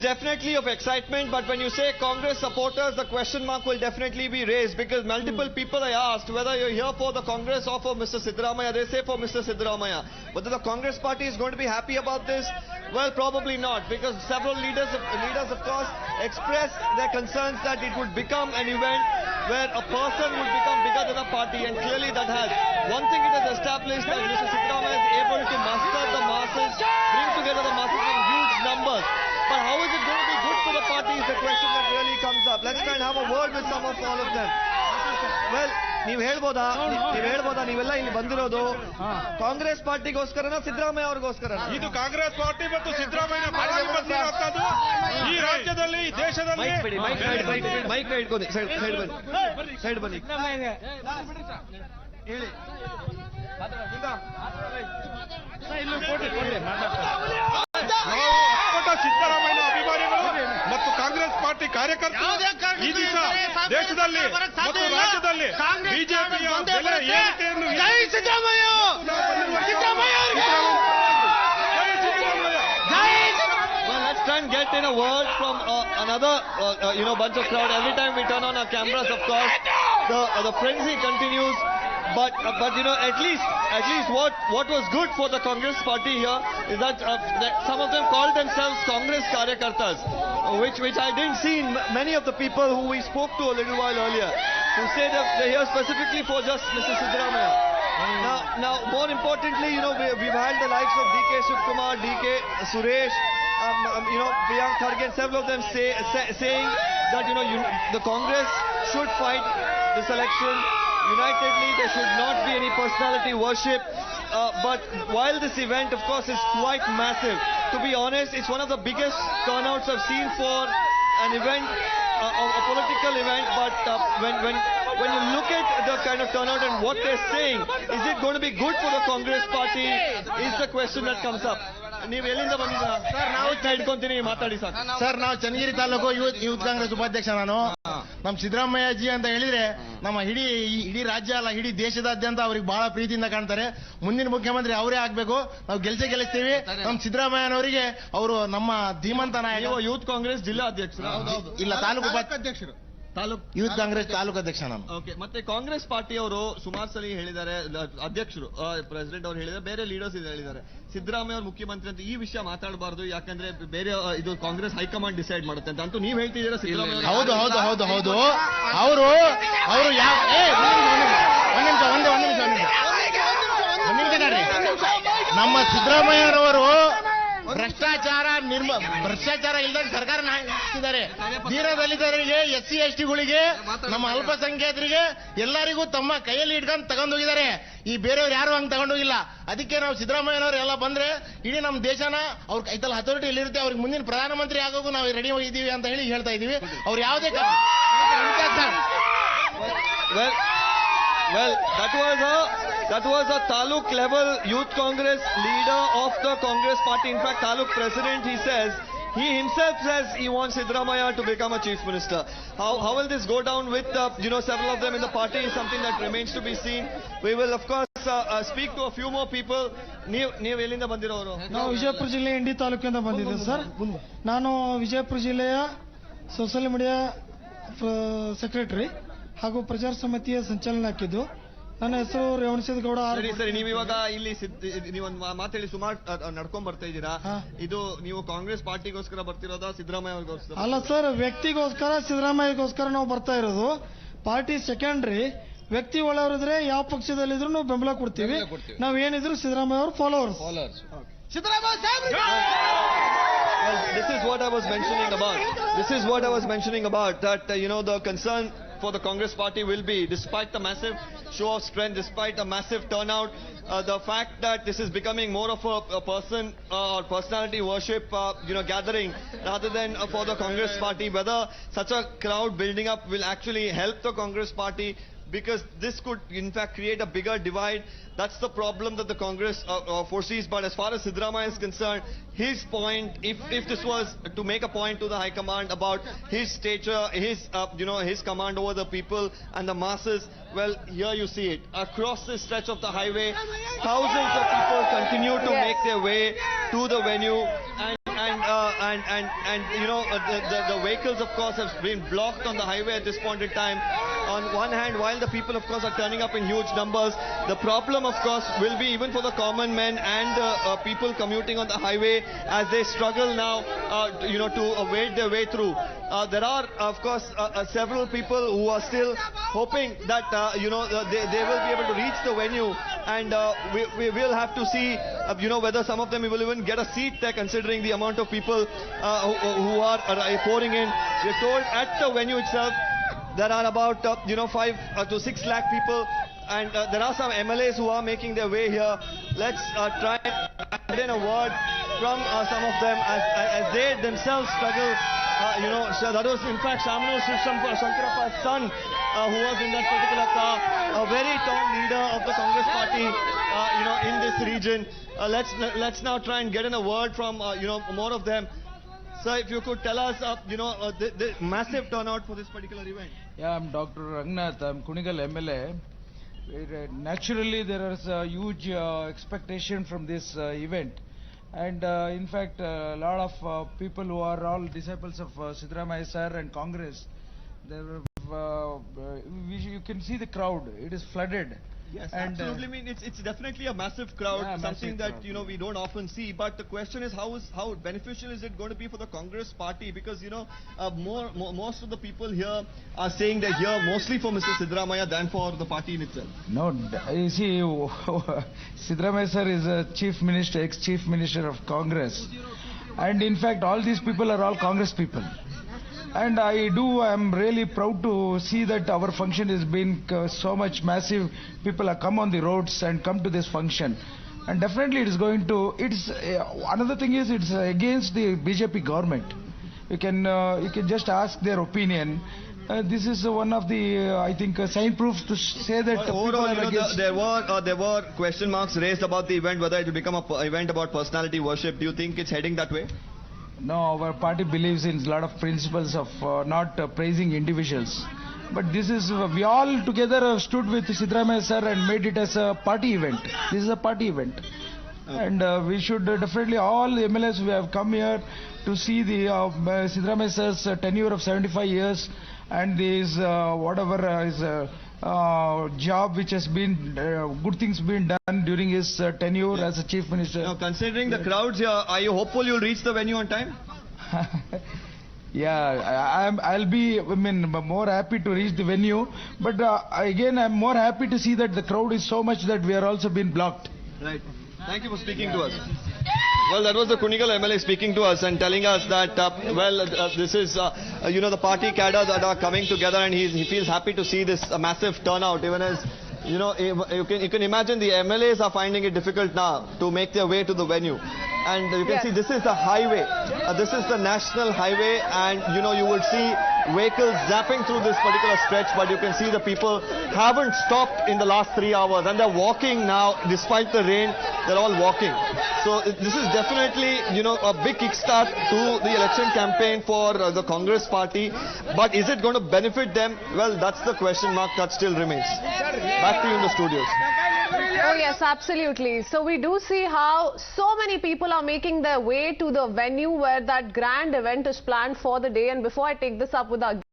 Definitely of excitement, but when you say Congress supporters, the question mark will definitely be raised because multiple people I asked whether you're here for the Congress or for Mr. Siddaramaiah. They say for Mr. Siddaramaiah. Whether the Congress party is going to be happy about this? Well, probably not, because several leaders of course, expressed their concerns that it would become an event where a person would become bigger than a party, and clearly that has. One thing it has established that Mr. Siddaramaiah is able to muster the masses, bring together the masses in huge numbers. But how is it going to be good for the party is the question that really comes up. Let's try and have a word with some of all of them. Well, ನೀವು ಹೇಳ್ಬೋದಾ ನೀವೆಲ್ಲ ಇಲ್ಲಿ ಬಂದಿರೋದು ಕಾಂಗ್ರೆಸ್ ಪಾರ್ಟಿಗೋಸ್ಕರನ ಸಿದ್ದರಾಮಯ್ಯ ಅವ್ರಿಗೋಸ್ಕರ? ಇದು Congress party ಮತ್ತು ಸಿದ್ದರಾಮಯ್ಯ ಪರವಾಗಿ ಬಂದಿರೋದು ಈ ರಾಜ್ಯದಲ್ಲಿ ದೇಶದಲ್ಲಿ. ಮೈಕ್ ಇಟ್ಕೊಂಡು ಸೈಡ್ ಬನ್ನಿ ಹೇಳಿ. ಸಿದ್ದರಾಮಯ್ಯ ಅಭಿಮಾನಿಗಳು ಮತ್ತು ಕಾಂಗ್ರೆಸ್ ಪಾರ್ಟಿ ಕಾರ್ಯಕರ್ತರು ಈ ದಿವಸ ದೇಶದಲ್ಲಿ ಮತ್ತು ರಾಜ್ಯದಲ್ಲಿ ಬಿಜೆಪಿಯ ಬೆಲೆ ಏರಿಕೆಯನ್ನು let's try and get in a word from another bunch of crowd. Every time we turn on our cameras, of course, the frenzy continues. But at least what was good for the Congress party here is that some of them called themselves Congress Karyakartas, which I didn't see in many of the people who we spoke to a little while earlier, who say that they're here specifically for just Mr. Siddaramaiah. Now, more importantly, we've had the likes of DK Shivkumar, DK Suresh, Priyank Kharge, several of them saying that the Congress should fight this election unitedly. There should not be any personality worship. But while this event, of course, is quite massive, to be honest, it's one of the biggest turnouts I've seen for an event, a political event. But when you look at the kind of turnout and what they're saying, is it going to be good for the Congress party? Is the question that comes up. ನೀವು ಎಲ್ಲಿಂದ ಬಂದಿದ್ದೀರಾ sir? ನಾವು ಇಟ್ಕೊಂತೀನಿ, ಮಾತಾಡಿ ಸಾಕು sir. ನಾವು Channagiri taluk youth Congress ಉಪಾಧ್ಯಕ್ಷ. ನಾನು ನಮ್ಮ ಸಿದ್ದರಾಮಯ್ಯ ಜಿ ಅಂತ ಹೇಳಿದ್ರೆ ನಮ್ಮ ಇಡೀ ರಾಜ್ಯ ಅಲ್ಲ, ಇಡೀ ದೇಶದಾದ್ಯಂತ ಅವ್ರಿಗೆ ಬಹಳ ಪ್ರೀತಿಯಿಂದ ಕಾಣ್ತಾರೆ. ಮುಂದಿನ ಮುಖ್ಯಮಂತ್ರಿ ಅವರೇ ಆಗ್ಬೇಕು. ನಾವು ಗೆಲ್ಲಿಸ್ತೀವಿ ನಮ್ಮ ಸಿದ್ದರಾಮಯ್ಯನವರಿಗೆ. ಅವರು ನಮ್ಮ ಧೀಮಂತ ನಾಯಕ. ಯೂತ್ ಕಾಂಗ್ರೆಸ್ ಜಿಲ್ಲಾ ಅಧ್ಯಕ್ಷರು? ಇಲ್ಲ, ತಾಲೂಕು ಅಧ್ಯಕ್ಷರು. ಯೂತ್ ಕಾಂಗ್ರೆಸ್ ತಾಲೂಕು ಅಧ್ಯಕ್ಷ ನಾನು. ಓಕೆ. ಮತ್ತೆ ಕಾಂಗ್ರೆಸ್ ಪಾರ್ಟಿಯವರು ಸುಮಾರು ಸಲ ಹೇಳಿದ್ದಾರೆ, ಅಧ್ಯಕ್ಷರು ಪ್ರೆಸಿಡೆಂಟ್ ಅವರು ಹೇಳಿದ್ದಾರೆ, ಬೇರೆ ಲೀಡರ್ಸ್ ಹೇಳಿದ್ದಾರೆ ಸಿದ್ದರಾಮಯ್ಯ ಅವರು ಮುಖ್ಯಮಂತ್ರಿ ಅಂತ ಈ ವಿಷಯ ಮಾತಾಡಬಾರ್ದು, ಯಾಕಂದ್ರೆ ಬೇರೆ ಇದು ಕಾಂಗ್ರೆಸ್ ಹೈಕಮಾಂಡ್ ಡಿಸೈಡ್ ಮಾಡುತ್ತೆ ಅಂತ ನೀವು ಹೇಳ್ತಿದ್ದೀರಾ ಸಿದ್ದರಾಮಯ್ಯ? ಹೌದು ಅವರು ನಮ್ಮ ಸಿದ್ದರಾಮಯ್ಯನವರು ಭ್ರಷ್ಟಾಚಾರ ಇಲ್ಲದ ಸರ್ಕಾರ ನಡೆಸಿದ್ದಾರೆ. ದೀನದಲಿತರಿಗೆ, SC STಗಳಿಗೆ, ನಮ್ಮ ಅಲ್ಪಸಂಖ್ಯಾತರಿಗೆ ಎಲ್ಲರಿಗೂ ತಮ್ಮ ಕೈಯಲ್ಲಿ ಇಟ್ಕೊಂಡು ತಗೊಂಡೋಗಿದ್ದಾರೆ. ಈ ಬೇರೆಯವ್ರು ಯಾರು ಹಂಗೆ ತಗೊಂಡೋಗಿಲ್ಲ. ಅದಕ್ಕೆ ನಾವು ಸಿದ್ದರಾಮಯ್ಯನವರು ಎಲ್ಲ ಬಂದ್ರೆ ಇಡೀ ನಮ್ಮ ದೇಶನ ಅವ್ರ ಕೈತಲ್ಲಿ ಅಥಾರಿಟಿ ಎಲ್ಲಿರುತ್ತೆ ಅವ್ರಿಗೆ ಮುಂದಿನ ಪ್ರಧಾನಮಂತ್ರಿ ಆಗೋಗೂ ನಾವು ರೆಡಿ ಹೋಗಿದ್ದೀವಿ ಅಂತ ಹೇಳ್ತಾ ಇದೀವಿ. ಅವ್ರು ಯಾವುದೇ Well, that was a Taluk level Youth Congress leader of the Congress party. In fact, Taluk president, he himself says he wants Siddaramaiah to become a chief minister. How will this go down with several of them in the party is something that remains to be seen. We will of course speak to a few more people. ನೀವು ಎಲ್ಲಿಂದ ಬಂದಿರೋರು? ನಾವು ವಿಜಯಪುರ ಜಿಲ್ಲೆ ಇಂಡಿ ತಾಲೂಕಿಂದ ಬಂದಿದ್ದೇವೆ sir. ನಾನು ವಿಜಯಪುರ ಜಿಲ್ಲೆಯ social media secretary ಹಾಗೂ ಪ್ರಚಾರ ಸಮಿತಿಯ ಸಂಚಾಲನೆ ಹಾಕಿದ್ದು. ನನ್ನ ಹೆಸರು ರೇವಣಸಿದ್ದಗೌಡ. ಸರಿ, ನೀವು ಇವಾಗ ಇಲ್ಲಿ ನೀವೊಂದು ಮಾತಾಡಿ ಸುಮಾರು ನಡ್ಕೊಂಡ್ ಬರ್ತಾ ಇದ್ದೀರಾ. ಇದು ನೀವು ಕಾಂಗ್ರೆಸ್ ಪಾರ್ಟಿಗೋಸ್ಕರ ಬರ್ತಿರೋದಾ ಸಿದ್ದರಾಮಯ್ಯ ಅವ್ರಿಗೋಸ್ಕರ? ಅಲ್ಲ ಸರ್, ವ್ಯಕ್ತಿಗೋಸ್ಕರ ಸಿದ್ದರಾಮಯ್ಯಗೋಸ್ಕರ ನಾವು ಬರ್ತಾ ಇರೋದು. Party secondary. ವ್ಯಕ್ತಿ ಒಳ್ಳೆಯವರಿದ್ರೆ ಯಾವ ಪಕ್ಷದಲ್ಲಿದ್ರು ನಾವು ಬೆಂಬಲ ಕೊಡ್ತೀವಿ. ನಾವ್ ಏನಿದ್ರು ಸಿದ್ದರಾಮಯ್ಯ ಅವ್ರ followers. This is what I was mentioning about. That the concern for the Congress party will be, despite the massive show of strength, despite a massive turnout, the fact that this is becoming more of a person or personality worship gathering rather than for the Congress party, whether such a crowd building up will actually help the Congress party, because this could in fact create a bigger divide. That's the problem that the Congress foresees. But as far as Siddaramaiah is concerned, his point, if this was to make a point to the High Command about his stature, his command over the people and the masses, well, here you see it. Across this stretch of the highway, thousands of people continue to make their way to the venue, and and you know, the vehicles, of course, have been blocked on the highway at this point in time. On one hand, while the people, of course, are turning up in huge numbers, the problem, of course, will be even for the common men and people commuting on the highway as they struggle now, you know, to wade their way through. There are, of course, several people who are still hoping that, you know, they will be able to reach the venue, and we will have to see, you know, whether some of them will even get a seat there, considering the amount of people who are pouring in. We're told at the venue itself there are about, you know, 5 to 6 lakh people, and there are some MLAs who are making their way here. Let's try and get in a word from some of them as they themselves struggle. You know, so that was in fact Shamanu Shankarappa's son who was in that particular car, a very tall leader of the Congress party, you know, in this region. Let's now try and get in a word from, you know, more of them. Sir, if you could tell us, you know, the massive turnout for this particular event. Yeah, I'm Dr. Rangnath. I'm Kunigal MLA. Naturally, there is a huge expectation from this event. And in fact, a lot of people who are all disciples of Siddaramaiah sir and Congress, you can see the crowd. It is flooded. Yes, and, absolutely. I mean, it's definitely a massive crowd, yeah, something massive that crowd. you know we don't often see. But the question is, how beneficial is it going to be for the Congress party? Because you know, most of the people here are saying they're here mostly for Mr. Siddaramaiah than for the party in itself. No, you see, Siddaramaiah sir is a chief minister, ex-chief minister of Congress, and in fact, all these people are all Congress people. And I'm really proud to see that our function has been so much massive. People have come on the roads and come to this function. And definitely it is going to, another thing is it's against the BJP government. You can just ask their opinion. This is one of the, I think, sign proofs to say that overall, you know, there were question marks raised about the event, whether it will become an event about personality worship. Do you think it's heading that way? No, our party believes in a lot of principles of not praising individuals. But this is, we all together stood with Siddaramaiah sir and made it as a party event. This is a party event. Okay. And we should definitely, all MLAs who have come here to see the Siddaramaiah sir's tenure of 75 years and this whatever is job which has been, good things been done during his tenure as a chief minister. Now, considering the crowds here, are you hopeful you'll reach the venue on time? Yeah, I'll be, more happy to reach the venue. But again, I'm more happy to see that the crowd is so much that we are also being blocked. Right. Thank you for speaking to us. Well, that was the Kunigal MLA speaking to us and telling us that, this is, you know, the party cadre that are coming together, and he feels happy to see this massive turnout, even as, you know, you can imagine the MLAs are finding it difficult now to make their way to the venue. And you can see this is the highway. This is the national highway, and you know, you will see vehicles zapping through this particular stretch, but you can see the people haven't stopped in the last 3 hours, and they're walking now despite the rain. They're all walking. So this is definitely, you know, a big kickstart to the election campaign for the Congress party. But is it going to benefit them? Well, that's the question mark that still remains. Back to you in the studios. Oh yes, absolutely. So we do see how so many people are making their way to the venue where that grand event is planned for the day. And before I take this up with our